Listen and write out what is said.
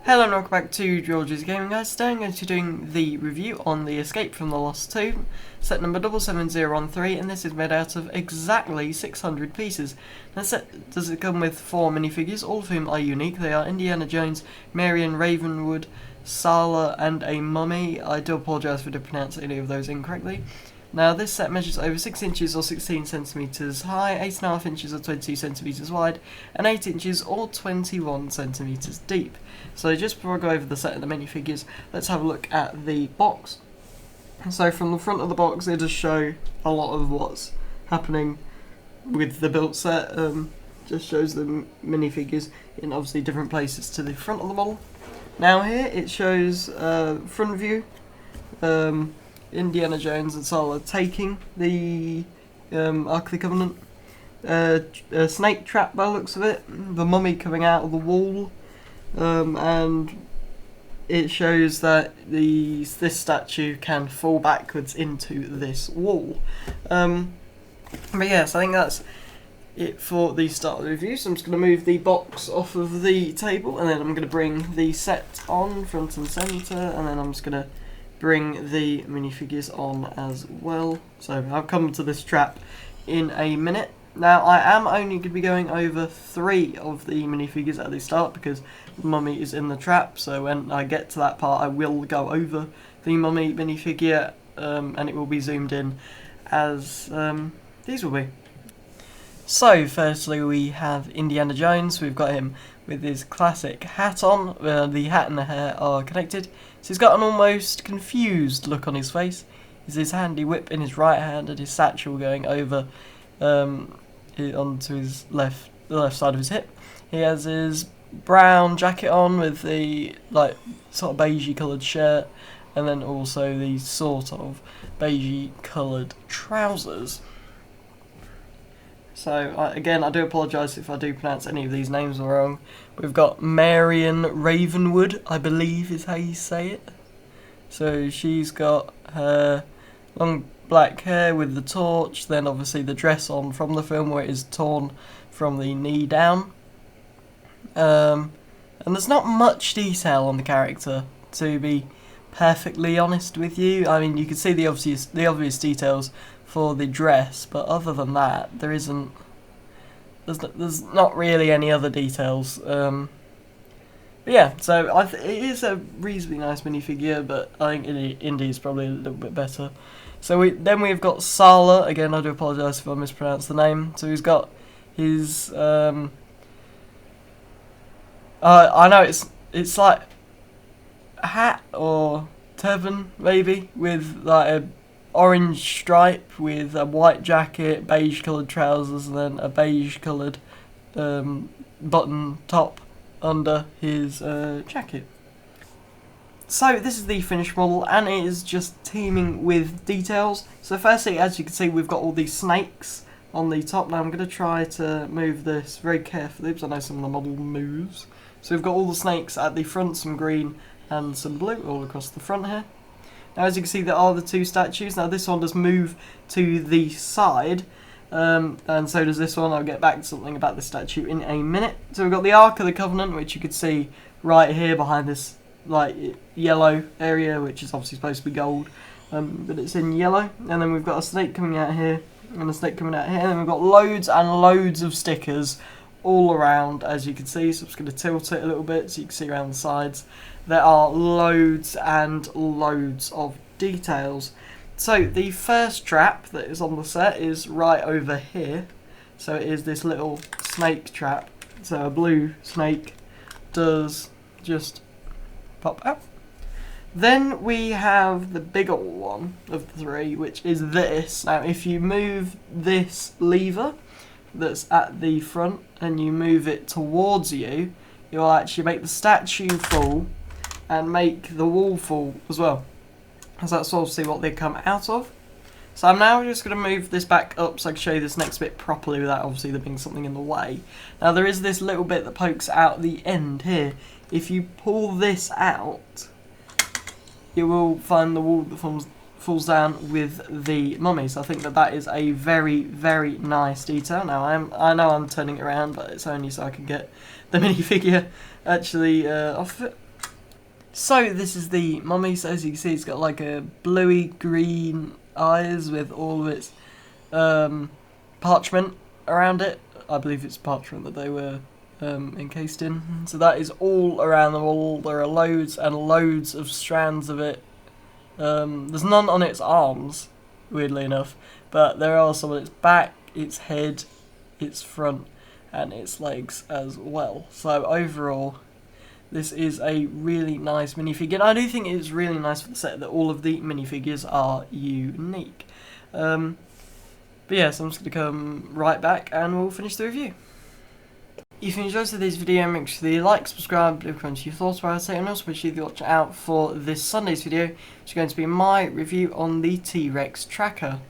Hello and welcome back to Georgesgamingguide. Today I'm going to be doing the review on the Escape from the Lost Tomb, set number 77013, and this is made out of exactly 600 pieces. Now, set does it come with 4 minifigures, all of whom are unique. They are Indiana Jones, Marion Ravenwood, Sallah, and a mummy. I do apologise if I did pronounce any of those incorrectly. Now, this set measures over 6 inches or 16 centimetres high, 8.5 inches or 22 centimetres wide, and 8 inches or 21 centimetres deep. So just before I go over the set of the minifigures, let's have a look at the box. So from the front of the box, it does show a lot of what's happening with the built set. Just shows the minifigures in obviously different places to the front of the model. Now here it shows front view. Indiana Jones and Sallah taking the Ark of the Covenant. A snake trap by the looks of it. The mummy coming out of the wall. And it shows that this statue can fall backwards into this wall. But yes, I think that's it for the start of the review. So I'm just going to move the box off of the table, and then I'm going to bring the set on front and centre, and then I'm just going to bring the minifigures on as well. So I'll come to this trap in a minute. Now I am only going to be going over 3 of the minifigures at the start because the mummy is in the trap, so when I get to that part I will go over the mummy minifigure and it will be zoomed in as these will be. So firstly we have Indiana Jones. We've got him with his classic hat on. The hat and the hair are connected, so he's got an almost confused look on his face. He's his handy whip in his right hand and his satchel going over onto his the left side of his hip. He has his brown jacket on with the sort of beigey coloured shirt, and then also the sort of beigey coloured trousers. So again, I do apologise if I do pronounce any of these names wrong. We've got Marion Ravenwood, I believe is how you say it. So she's got her long black hair with the torch, then obviously the dress on from the film where it is torn from the knee down. And there's not much detail on the character, to be perfectly honest with you. I mean, you can see the obvious details for the dress, but other than that, there's not really any other details. But yeah, so it is a reasonably nice minifigure, but I think Indy is probably a little bit better. So we've got Sallah. Again, I do apologise if I mispronounced the name. So he's got his I know it's like a hat or turban maybe with like a orange stripe with a white jacket, beige coloured trousers, and then a beige coloured button top under his jacket. So this is the finished model, and it is just teeming with details. So firstly, as you can see, we've got all these snakes on the top. Now I'm going to try to move this very carefully because I know some of the model moves. So we've got all the snakes at the front, some green and some blue all across the front here. Now as you can see, there are the 2 statues. Now this one does move to the side, and so does this one. I'll get back to something about the statue in a minute. So we've got the Ark of the Covenant, which you could see right here behind this yellow area, which is obviously supposed to be gold, but it's in yellow. And then we've got a snake coming out here, and a snake coming out here, and then we've got loads and loads of stickers all around, as you can see. So I'm just going to tilt it a little bit so you can see around the sides. There are loads and loads of details. So the first trap that is on the set is right over here. So it is this little snake trap. So a blue snake does just pop out. Then we have the bigger one of the 3, which is this. Now if you move this lever that's at the front and you move it towards you, it will actually make the statue fall and make the wall fall as well. So that's obviously what they come out of. So I'm now just going to move this back up so I can show you this next bit properly without obviously there being something in the way. Now there is this little bit that pokes out the end here. If you pull this out, you will find the wall that falls down with the mummy. So I think that is a very, very nice detail. Now I know I'm turning it around, but it's only so I can get the minifigure actually off of it. So this is the mummy. So as you can see, it's got like a bluey green eyes with all of its parchment around it. I believe it's parchment that they were encased in. So that is all around the wall. There are loads and loads of strands of it. There's none on its arms, weirdly enough, but there are some on its back, its head, its front, and its legs as well. So overall, this is a really nice minifigure. And I do think it's really nice for the set that all of the minifigures are unique. But yeah, so I'm just going to come right back and we'll finish the review. If you enjoyed today's video, make sure you like, subscribe, leave a comment your thoughts about it, and also make sure you watch out for this Sunday's video, which is going to be my review on the T-Rex tracker.